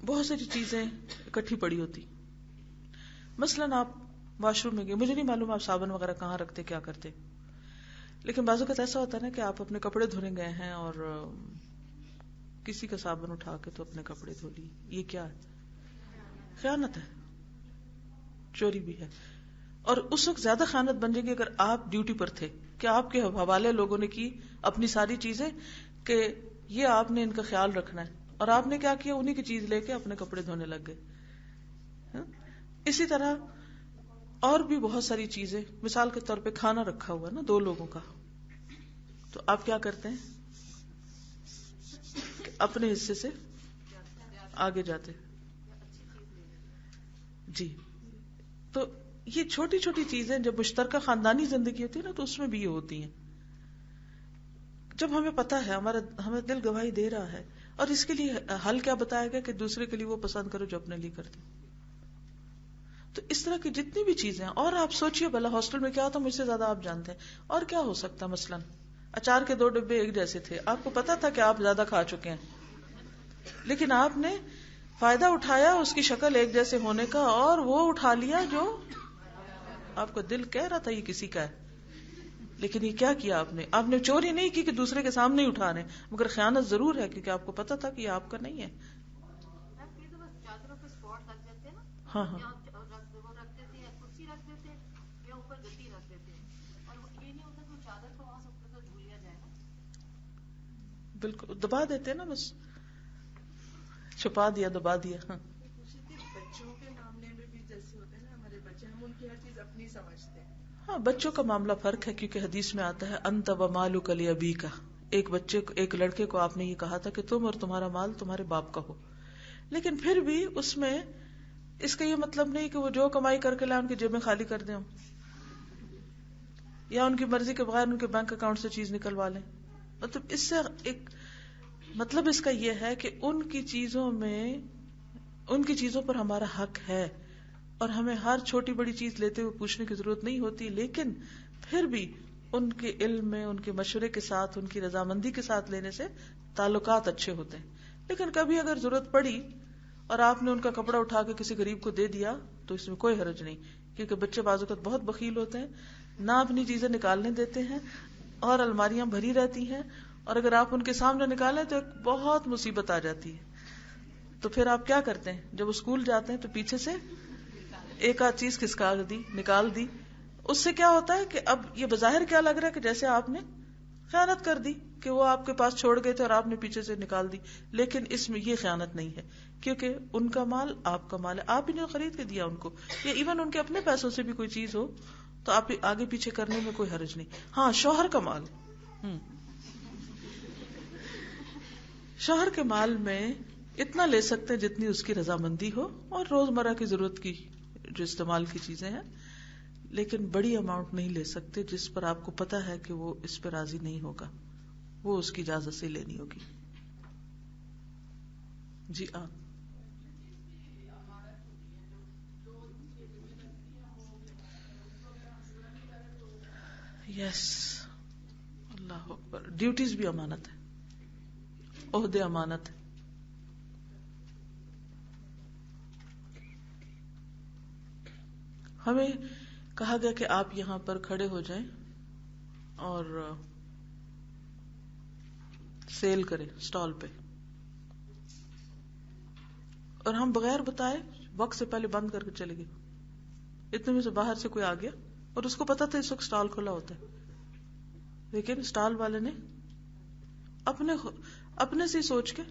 بہت ساری چیزیں اکٹھی پڑی ہوتی. مثلاً آپ واش روم میں گئے، مجھے نہیں معلوم آپ صابن وغیرہ کہاں رکھتے کیا کرتے، لیکن بعض اوقات ایسا ہوتا ہے نا کہ آپ اپنے کپڑے دھونے گئے ہیں اور کسی کا صابن اٹھا کے تو اپنے کپڑے دھو لی. یہ کیا ہے؟ خیانت ہے، چوری بھی ہے. اور اس وقت زیادہ خیانت بن جائے گی اگر آپ ڈیوٹی پر تھے کہ آپ کے حوالے لوگوں نے کی اپنی ساری چیزیں کہ یہ آپ نے ان کا خیال رکھنا ہے، اور آپ نے کیا کیا؟ انہی کی چیز لے کے اپنے کپڑے دھونے لگ گئے. اسی طرح اور بھی بہت ساری چیزیں، مثال کے طور پہ کھانا رکھا ہوا نا 2 لوگوں کا، تو آپ کیا کرتے ہیں؟ اپنے حصے سے آگے جاتے. جی، تو یہ چھوٹی چھوٹی چیزیں جب مشترکہ خاندانی زندگی ہوتی ہے نا تو اس میں بھی یہ ہوتی ہیں. جب ہمیں پتا ہے، ہمیں دل گواہی دے رہا ہے، اور اس کے لیے حل کیا بتایا گیا کہ دوسرے کے لیے وہ پسند کرو جو اپنے لیے کرتے. تو اس طرح کی جتنی بھی چیزیں ہیں، اور آپ سوچئے بھلا ہاسٹل میں کیا ہوتا، مجھ سے زیادہ آپ جانتے ہیں. اور کیا ہو سکتا؟ مثلا اچار کے 2 ڈبے ایک جیسے تھے، آپ کو پتا تھا کہ آپ زیادہ کھا چکے ہیں، لیکن آپ نے فائدہ اٹھایا اس کی شکل ایک جیسے ہونے کا، اور وہ اٹھا لیا جو آپ کا دل کہہ رہا تھا یہ کسی کا ہے. لیکن یہ کیا کیا آپ نے چوری نہیں کی کہ دوسرے کے سامنے ہی اٹھا رہے ہیں، مگر خیانت ضرور ہے کیونکہ آپ کو پتا تھا کہ یہ آپ کا نہیں ہے. ہاں ہاں بالکل، دبا دیتے نا، بس چھپا دیا، دبا دیا. ہاں بچوں کے معاملے میں بھی جیسے ہوتے ہیں نا ہمارے بچے، ہم ان کی ہر چیز اپنی سمجھتے ہیں. ہاں بچوں کا معاملہ فرق ہے، کیونکہ حدیث میں آتا ہے انت و مالک لابیک. ایک لڑکے کو آپ نے یہ کہا تھا کہ تم اور تمہارا مال تمہارے باپ کا ہو، لیکن پھر بھی اس میں اس کا یہ مطلب نہیں کہ وہ جو کمائی کر کے لائے ان کی جیبیں خالی کر دیں یا ان کی مرضی کے بغیر ان کے بینک اکاؤنٹ سے چیز نکلوا لیں. مطلب اس سے ایک مطلب اس کا یہ ہے کہ ان کی چیزوں پر ہمارا حق ہے، اور ہمیں ہر چھوٹی بڑی چیز لیتے ہوئے پوچھنے کی ضرورت نہیں ہوتی، لیکن پھر بھی ان کے علم میں، ان کے مشورے کے ساتھ، ان کی رضامندی کے ساتھ لینے سے تعلقات اچھے ہوتے ہیں. لیکن کبھی اگر ضرورت پڑی اور آپ نے ان کا کپڑا اٹھا کے کسی غریب کو دے دیا تو اس میں کوئی حرج نہیں، کیونکہ بچے بعض اوقات بہت بخیل ہوتے ہیں، نہ اپنی چیزیں نکالنے دیتے ہیں اور الماریاں بھری رہتی ہیں، اور اگر آپ ان کے سامنے نکالیں تو ایک بہت مصیبت آ جاتی ہے. تو پھر آپ کیا کرتے ہیں؟ جب وہ اسکول جاتے ہیں تو پیچھے سے ایک آدھ چیز نکال دی. اس سے کیا ہوتا ہے کہ اب یہ بظاہر کیا لگ رہا ہے کہ جیسے آپ نے خیانت کر دی، کہ وہ آپ کے پاس چھوڑ گئے تھے اور آپ نے پیچھے سے نکال دی، لیکن اس میں یہ خیانت نہیں ہے، کیونکہ ان کا مال آپ کا مال ہے، آپ ہی نے خرید کے دیا ان کو، یا ایون ان کے اپنے پیسوں سے بھی کوئی چیز ہو تو آپ آگے پیچھے کرنے میں کوئی حرج نہیں. ہاں شوہر کا مال، شوہر کے مال میں اتنا لے سکتے ہیں جتنی اس کی رضامندی ہو اور روزمرہ کی ضرورت کی جو استعمال کی چیزیں ہیں، لیکن بڑی اماؤنٹ نہیں لے سکتے جس پر آپ کو پتا ہے کہ وہ اس پہ راضی نہیں ہوگا، وہ اس کی اجازت سے لینی ہوگی. جی یس، اللہ اکبر. ڈیوٹیز بھی امانت ہے، عہدے امانت ہے. ہمیں کہا گیا کہ آپ یہاں پر کھڑے ہو جائیں اور سیل کریں سٹال پہ، اور ہم بغیر بتائے وقت سے پہلے بند کر کے چلے گئے. اتنے میں سے باہر سے کوئی آ گیا اور اس کو پتا تھا اس وقت اسٹال کھلا ہوتا ہے، لیکن اسٹال والے نے اپنے سے سوچ کے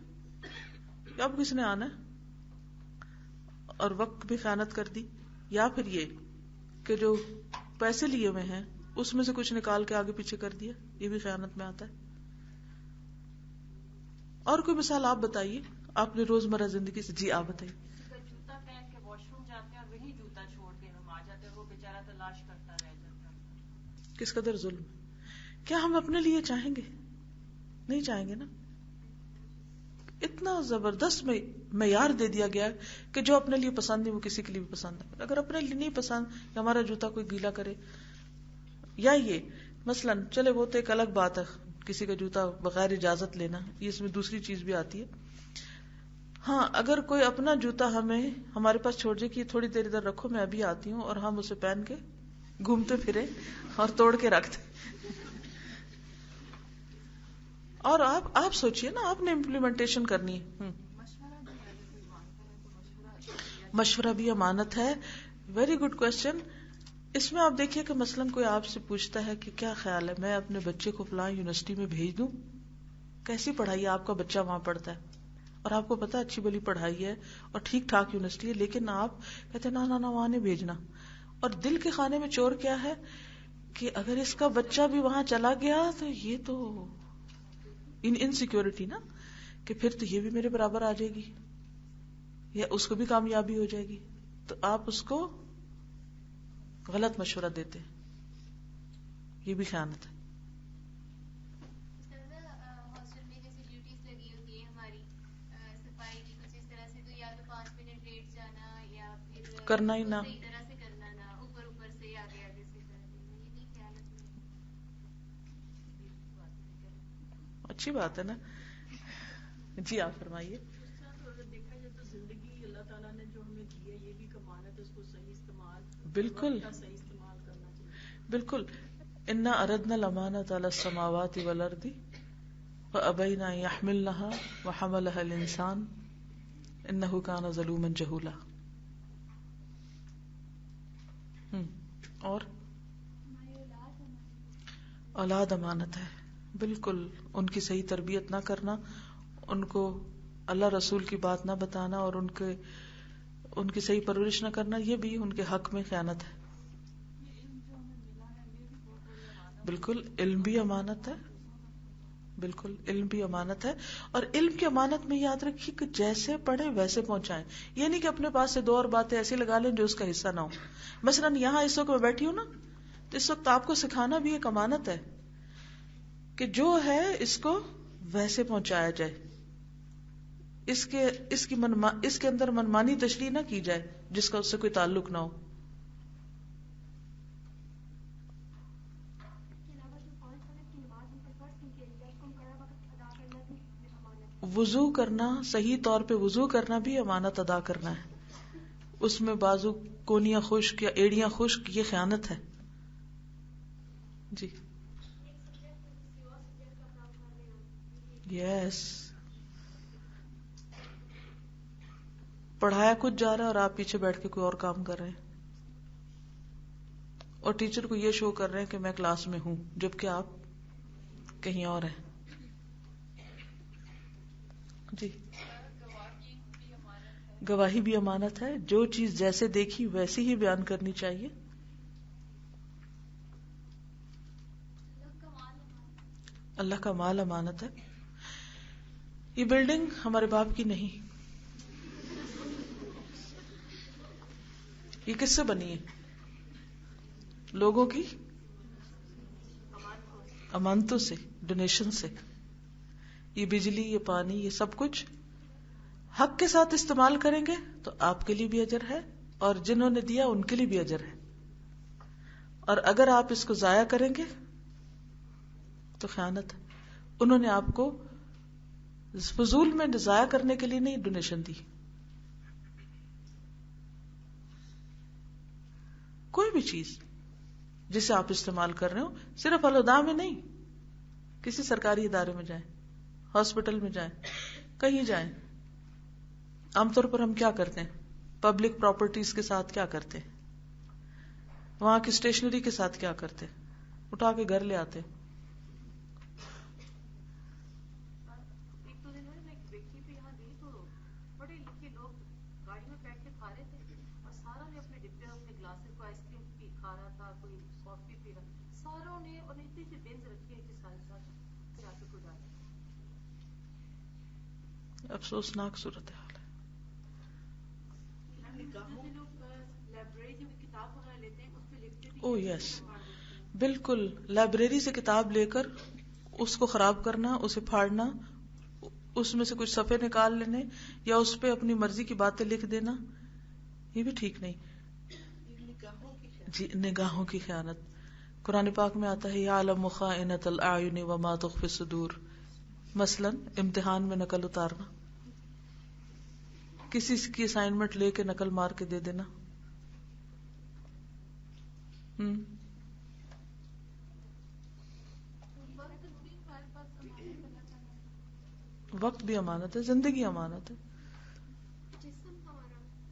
کہ اب کس نے آنا ہے، اور وقت بھی خیانت کر دی، یا پھر یہ کہ جو پیسے لیے ہوئے ہیں اس میں سے کچھ نکال کے آگے پیچھے کر دیا، یہ بھی خیانت میں آتا ہے. اور کوئی مثال آپ بتائیے آپ نے روزمرہ زندگی سے. جی آپ بتائیے. جوتا پہن کے واش روم جاتے ہیں اور وہی جوتا چھوڑ کے ہم آ جاتے ہیں، وہ بیچارہ تلاش کرتا رہ جاتا ہے. کس قدر ظلم. کیا ہم اپنے لیے چاہیں گے؟ نہیں چاہیں گے نا. اتنا زبردست معیار دے دیا گیا کہ جو اپنے لیے پسند ہے وہ کسی کے لیے بھی پسند ہے. اگر اپنے لیے نہیں پسند کہ ہمارا جوتا کوئی گیلا کرے، یا یہ مثلاً چلے وہ تو ایک الگ بات ہے کسی کا جوتا بغیر اجازت لینا، یہ اس میں دوسری چیز بھی آتی ہے. ہاں اگر کوئی اپنا جوتا ہمارے پاس چھوڑ جائے کہ تھوڑی دیر ادھر رکھو میں ابھی آتی ہوں، اور ہم اسے پہن کے گھومتے پھرے اور توڑ کے رکھتے. اور آپ سوچئے نا، آپ نے امپلیمنٹیشن کرنی ہے. مشورہ بھی امانت ہے. Very good question. اس میں آپ دیکھیے کہ مثلاً کوئی آپ سے پوچھتا ہے کہ کیا خیال ہے میں اپنے بچے کو فلاں یونیورسٹی میں بھیج دوں، کیسی پڑھائی آپ کا بچہ وہاں پڑھتا ہے، اور آپ کو پتا اچھی بلی پڑھائی ہے اور ٹھیک ٹھاک یونیورسٹی ہے، لیکن آپ کہتے ہیں نا وہاں نہیں بھیجنا. اور دل کے خانے میں چور کیا ہے کہ اگر اس کا بچہ بھی وہاں چلا گیا تو یہ تو انسیکیورٹی نا، کہ پھر تو یہ بھی میرے برابر آ جائے گی یا اس کو بھی کامیابی ہو جائے گی. تو آپ اس کو غلط مشورہ دیتے ہیں، یہ بھی خیانت ہے. ہاسٹل میں جیسے ڈیوٹیز لگی ہوتی ہے ہماری صفائی کی کچھ اس طرح سے، تو یا تو 5 منٹ لیٹ جانا یا پھر کرنا ہی نہ، صحیح طرح سے کرنا نہ، اوپر سے آگے سے کر دینا، یہ بھی خیانت میں. اچھی بات ہے نا. جی آپ فرمائیے. دیکھا جائے تو زندگی اللہ تعالیٰ نے جو ہمیں دی ہے یہ بھی امانت ہے، اس کو صحیح استعمال، بالکل صحیح استعمال کرنا چاہیے. بالکل. انا اردنا الامانۃ علی السماوات والارض فابین ان یحملنها وحملها الانسان انه کان ظلوما جہولا. اور اولاد امانت ہے. بالکل. ان کی صحیح تربیت نہ کرنا، ان کو اللہ رسول کی بات نہ بتانا اور ان کی صحیح پرورش نہ کرنا، یہ بھی ان کے حق میں خیانت ہے. بالکل. علم بھی امانت ہے. بالکل علم بھی امانت ہے. اور علم کی امانت میں یاد رکھیے کہ جیسے پڑھیں ویسے پہنچائیں. یہ نہیں کہ اپنے پاس سے 2 اور باتیں ایسی لگا لیں جو اس کا حصہ نہ ہو. مثلاً یہاں اس وقت میں بیٹھی ہوں نا، تو اس وقت آپ کو سکھانا بھی ایک امانت ہے کہ جو ہے اس کو ویسے پہنچایا جائے، اس کے اندر منمانی تشریح نہ کی جائے جس کا اس سے کوئی تعلق نہ ہو. وضو کرنا، صحیح طور پہ وضو کرنا بھی امانت ادا کرنا ہے. اس میں بازو کونیاں خشک یا ایڑیاں خشک، یہ خیانت ہے. جی یس. پڑھایا کچھ جا رہا ہے اور آپ پیچھے بیٹھ کے کوئی اور کام کر رہے ہیں، اور ٹیچر کو یہ شو کر رہے ہیں کہ میں کلاس میں ہوں جبکہ آپ کہیں اور ہیں. جی گواہی بھی امانت ہے. جو چیز جیسے دیکھی ویسی ہی بیان کرنی چاہیے. اللہ کا مال امانت ہے. یہ بلڈنگ ہمارے باپ کی نہیں، یہ کس سے بنی ہے؟ لوگوں کی امانتوں سے، ڈونیشن سے. یہ بجلی، یہ پانی، یہ سب کچھ حق کے ساتھ استعمال کریں گے تو آپ کے لیے بھی اجر ہے اور جنہوں نے دیا ان کے لیے بھی اجر ہے. اور اگر آپ اس کو ضائع کریں گے تو خیانت ہے. انہوں نے آپ کو فضول میں ضائع کرنے کے لیے نہیں ڈونیشن دی. کوئی بھی چیز جسے آپ استعمال کر رہے ہو، صرف الوداع میں نہیں، کسی سرکاری ادارے میں جائیں، ہاسپٹل میں جائیں، کہیں جائیں. عام طور پر ہم کیا کرتے ہیں؟ پبلک پراپرٹیز کے ساتھ کیا کرتے ہیں؟ وہاں کی اسٹیشنری کے ساتھ کیا کرتے؟ اٹھا کے گھر لے آتے. ایک دو دن میں ایک ویکتی پہ یہاں گئی تو بڑے لکھے لوگ گاڑی میں بیٹھ کے کھا رہے تھے اور سارا نے اپنے ڈبے اپنے گلاسز کو آئس کریم کھا رہا تھا, کوئی کافی پی رہا, ساروں نے اور اتنی سی بینز رکھی ہے کہ سارے ساتھ پھر آ کے کوئی ڈالا. افسوسناک صورت حال ہے. لوگ لائبریری سے کتاب وغیرہ لیتے ہیں اس پہ لکھتے بھی او یس, بالکل. لائبریری سے کتاب لے کر اس کو خراب کرنا, اسے پھاڑنا, اس میں سے کچھ صفحے نکال لینے یا اس پہ اپنی مرضی کی باتیں لکھ دینا, یہ بھی ٹھیک نہیں. جی, نگاہوں کی خیانت. قرآن پاک میں آتا ہے یعلم خائنۃ الاعین وما تخفی الصدور. مثلا امتحان میں نقل اتارنا, کسی کی اسائنمنٹ لے کے نقل مار کے دے دینا. وقت بھی امانت ہے, زندگی امانت ہے,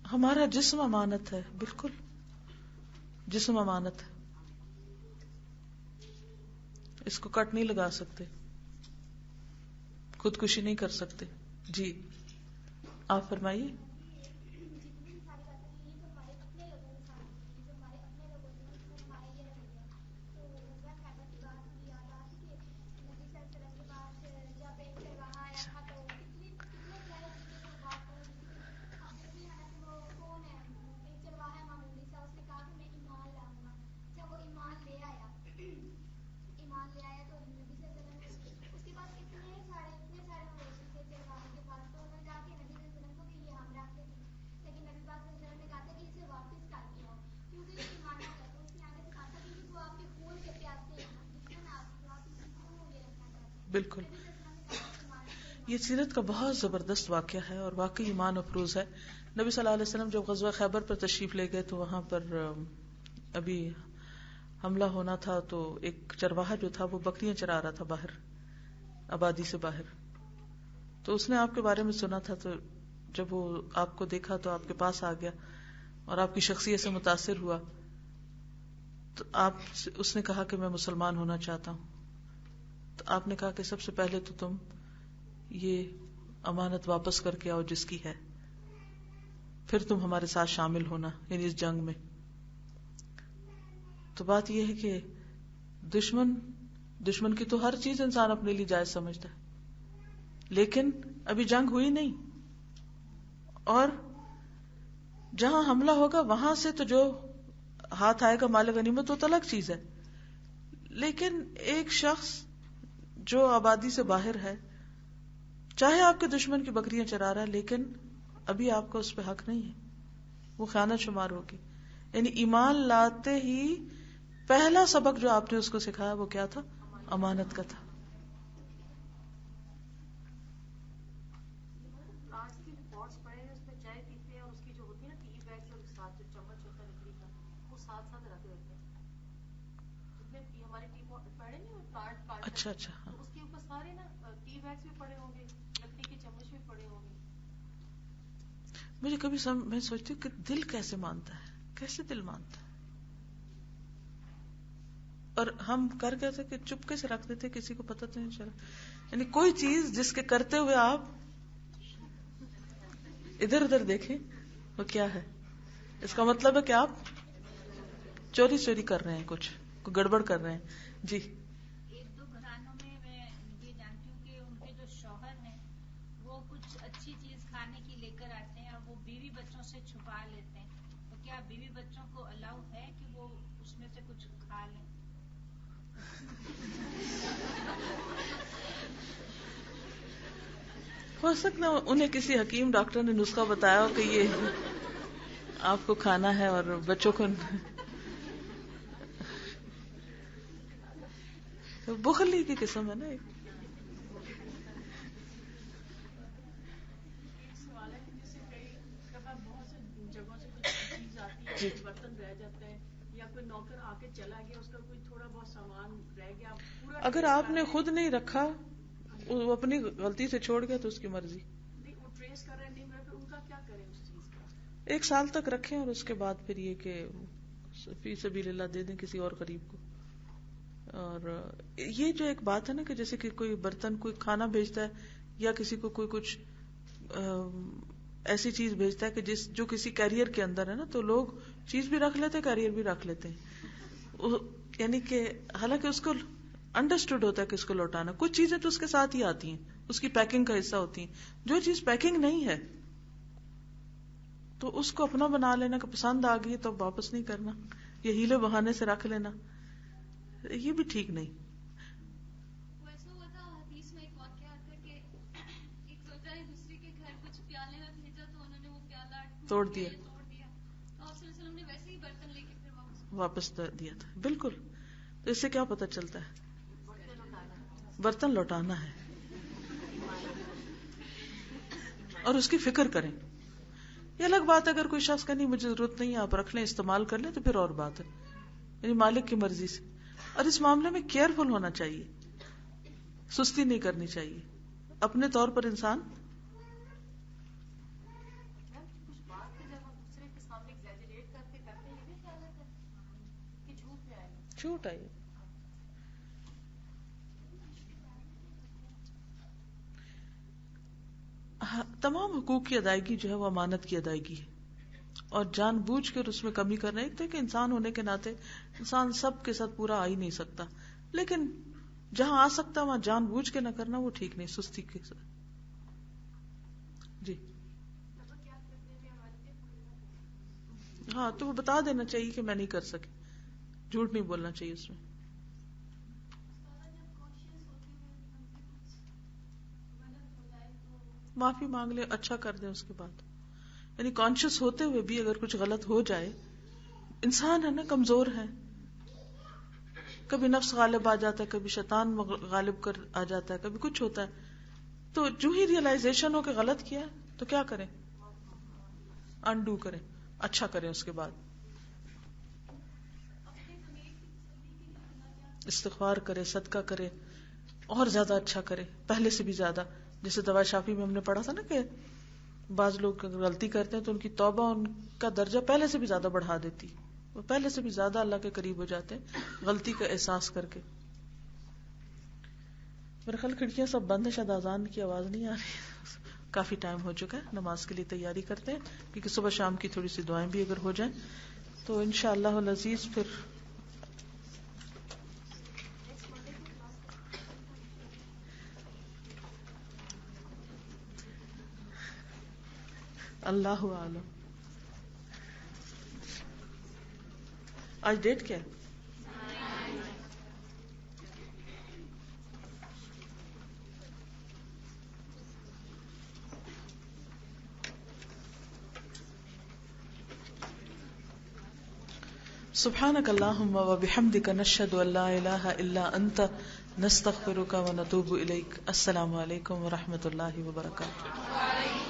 ہمارا جسم امانت ہے. بالکل جسم امانت ہے, اس کو کٹ نہیں لگا سکتے, خودکشی نہیں کر سکتے. جی آپ فرمائیے. بالکل, یہ سیرت کا بہت زبردست واقعہ ہے اور واقعی ایمان افروز ہے. نبی صلی اللہ علیہ وسلم جب غزوہ خیبر پر تشریف لے گئے تو وہاں پر ابھی حملہ ہونا تھا, تو ایک چرواہا جو تھا وہ بکریاں چرا رہا تھا باہر, آبادی سے باہر. تو اس نے آپ کے بارے میں سنا تھا, تو جب وہ آپ کو دیکھا تو آپ کے پاس آ گیا اور آپ کی شخصیت سے متاثر ہوا. تو اس نے کہا کہ میں مسلمان ہونا چاہتا ہوں. تو آپ نے کہا کہ سب سے پہلے تو تم یہ امانت واپس کر کے آؤ جس کی ہے, پھر تم ہمارے ساتھ شامل ہونا, یعنی اس جنگ میں. تو بات یہ ہے کہ دشمن کی تو ہر چیز انسان اپنے لیے جائز سمجھتا ہے, لیکن ابھی جنگ ہوئی نہیں, اور جہاں حملہ ہوگا وہاں سے تو جو ہاتھ آئے گا مال غنیمت وہ تو الگ چیز ہے. لیکن ایک شخص جو آبادی سے باہر ہے, چاہے آپ کے دشمن کی بکریاں چرا رہا ہے, لیکن ابھی آپ کا اس پہ حق نہیں ہے, وہ خیانت شمار ہوگی. یعنی ایمان لاتے ہی پہلا سبق جو آپ نے اس کو سکھایا وہ کیا تھا؟ امانت کا تھا. آج کی پوٹس پڑے ہیں, اس میں چائے پیتے ہیں اور اس کی جو ہوتی ہے نا ٹی بیگ اور ساتھ جو چمچ ہوتا ہے لکڑی کا, وہ ساتھ ساتھ رکھ دیتے ہیں. جتنے ہمارے ٹی پڑے نہیں پلانٹ, اچھا اچھا, تو اس کے اوپر سارے نا ٹی بیگس بھی پڑے ہوں گے, لکڑی کے چمچ بھی پڑے ہوں گے. مجھے کبھی میں سوچتی ہوں کہ دل کیسے مانتا ہے, کیسے دل مانتا ہے. اور ہم کر کیا تھے کہ چپکے سے رکھ دیتے, کسی کو پتہ تو نہیں چلا. یعنی کوئی چیز جس کے کرتے ہوئے آپ ادھر ادھر دیکھیں وہ کیا ہے, اس کا مطلب ہے کہ آپ چوری کر رہے ہیں, کچھ گڑبڑ کر رہے ہیں. جی, ایک دو گھرانوں میں یہ جانتی ہوں کہ ان کے جو شوہر ہیں وہ کچھ اچھی چیز کھانے کی لے کر آتے ہیں اور وہ بیوی بچوں سے چھپا لیتے ہیں, تو کیا بیوی بچوں کو الاؤ ہے کہ وہ اس میں سے کچھ کھا لیں؟ ہو سکتا ہے انہیں کسی حکیم ڈاکٹر نے نسخہ بتایا ہو کہ یہ آپ کو کھانا ہے اور بچوں کو. بخلی کی قسم ہے نا. سوال ہے کہ جیسے کئی دفعہ بہت سے جگہوں سے کچھ چیز آتی ہے, برتن رہ جاتا ہے یا کوئی نوکر آ کے چلا گیا, اس کا کوئی تھوڑا بہت سامان رہ گیا, پورا اگر آپ نے خود نہیں رکھا, وہ اپنی غلطی سے چھوڑ گیا تو اس کی مرضی. نہیں, وہ ٹریس کر رہے نہیں, پھر ان کا کیا کریں اس چیز کا؟ 1 سال تک رکھیں اور اس کے بعد پھر یہ کہ فی سبیل اللہ دے دیں کسی اور غریب کو. اور یہ جو ایک بات ہے نا کہ جیسے کہ کوئی برتن کوئی کھانا بھیجتا ہے یا کسی کو کوئی کچھ ایسی چیز بھیجتا ہے کہ جو کسی کیریئر کے اندر ہے نا، تو لوگ چیز بھی رکھ لیتے ہیں، کیریئر بھی رکھ لیتے ہیں، یعنی کہ حالانکہ اس کو انڈرسٹوڈ ہوتا ہے کہ اس کو لوٹانا. کچھ چیزیں تو اس کے ساتھ ہی آتی ہیں، اس کی پیکنگ کا حصہ ہوتی ہیں. جو چیز پیکنگ نہیں ہے تو اس کو اپنا بنا لینا کہ پسند آ گئی تو واپس نہیں کرنا، یہ ہیلے بہانے سے رکھ لینا، یہ بھی ٹھیک نہیں. ویسے ہوا تھا حدیث میں ایک واقعہ آتا ہے کہ ایک زوجہ نے دوسری کے گھر کچھ پیالے میں بھیجا تو انہوں نے وہ پیالہ توڑ دیا. تو آپ صلی اللہ علیہ وسلم نے ویسے ہی برتن لے کے پھر واپس دیا تھا. بالکل. تو اس سے کیا پتہ چلتا ہے؟ برتن لوٹانا ہے اور اس کی فکر کریں. یہ الگ بات ہے اگر کوئی شخص کا نہیں مجھے ضرورت نہیں ہے آپ رکھ لیں استعمال کر لیں تو پھر اور بات ہے، یعنی مالک کی مرضی سے. اور اس معاملے میں کیئرفل ہونا چاہیے، سستی نہیں کرنی چاہیے. اپنے طور پر انسان کچھ بات پہ جب ہم دوسرے کے سامنے ایگزیجریٹ کرتے کرتے یہ بھی خیال رہتا ہے کہ جھوٹ پہ آئے جھوٹ آئیے. تمام حقوق کی ادائیگی جو ہے وہ امانت کی ادائیگی ہے، اور جان بوجھ کر اس میں کمی کرنا. ایک تو کہ انسان ہونے کے ناطے انسان سب کے ساتھ پورا آ ہی نہیں سکتا، لیکن جہاں آ سکتا وہاں جان بوجھ کے نہ کرنا وہ ٹھیک نہیں، سستی کے ساتھ. جی ہاں، تو وہ بتا دینا چاہیے کہ میں نہیں کر سکی، جھوٹ نہیں بولنا چاہیے اس میں. معافی مانگ لے، اچھا کر دیں اس کے بعد. یعنی کانشیس ہوتے ہوئے بھی اگر کچھ غلط ہو جائے، انسان ہے نا، کمزور ہے، کبھی نفس غالب آ جاتا ہے، کبھی شیطان غالب کر آ جاتا ہے، کبھی کچھ ہوتا ہے. تو جو ہی ریئلائزیشن ہو کہ غلط کیا تو کیا کریں؟ انڈو کریں، اچھا کریں اس کے بعد. استغفار کرے، صدقہ کرے، اور زیادہ اچھا کرے، پہلے سے بھی زیادہ. جیسے دوا شافی میں ہم نے پڑھا تھا نا کہ بعض لوگ غلطی کرتے ہیں تو ان کی توبہ ان کا درجہ پہلے سے بھی زیادہ بڑھا دیتی، وہ پہلے سے بھی زیادہ اللہ کے قریب ہو جاتے ہیں غلطی کا احساس کر کے. میرے خیال کھڑکیاں سب بند ہیں، شاید اذان کی آواز نہیں آ رہی. کافی ٹائم ہو چکا ہے، نماز کے لیے تیاری کرتے ہیں کیونکہ صبح شام کی تھوڑی سی دعائیں بھی اگر ہو جائیں تو انشاءاللہ العزیز پھر اللہ عالم. آج ڈیٹ کیا ہے؟ سبحانک اللہم وبحمدک نشہد ان لا الہ الا انت نستغفرک ونتوب الیک. السلام علیکم ورحمۃ اللہ وبرکاتہ.